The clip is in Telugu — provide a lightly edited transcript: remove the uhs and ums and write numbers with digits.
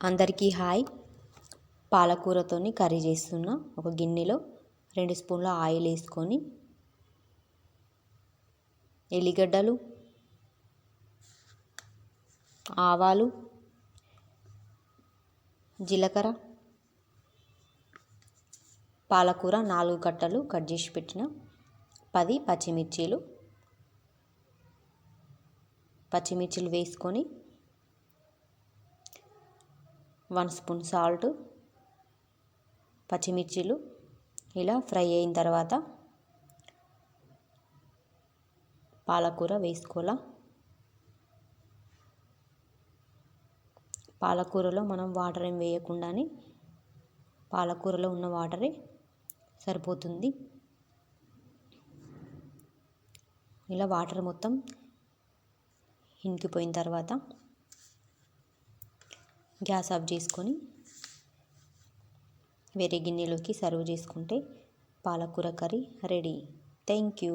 అందరికీ హాయ్. పాలకూరతోని కర్రీ చేస్తున్నా. ఒక గిన్నెలో 2 స్పూన్ల ఆయిల్ వేసుకొని ఎల్లిగడ్డలు, ఆవాలు, జీలకర్ర, పాలకూర 4 కట్టలు కట్ చేసి పెట్టిన, 10 పచ్చిమిర్చిలు వేసుకొని 1 స్పూన్ సాల్ట్, పచ్చిమిర్చిలు ఇలా ఫ్రై అయిన తర్వాత పాలకూర వేసుకోవాలా. పాలకూరలో మనం వాటర్ ఏం వేయకుండానే పాలకూరలో ఉన్న వాటరే సరిపోతుంది. ఇలా వాటర్ మొత్తం ఇంకిపోయిన తర్వాత గ్యాస్ ఆఫ్ చేసుకొని వేరే గిన్నెలోకి సర్వ్ చేసుకుంటే పాలకూర కర్రీ రెడీ. Thank you.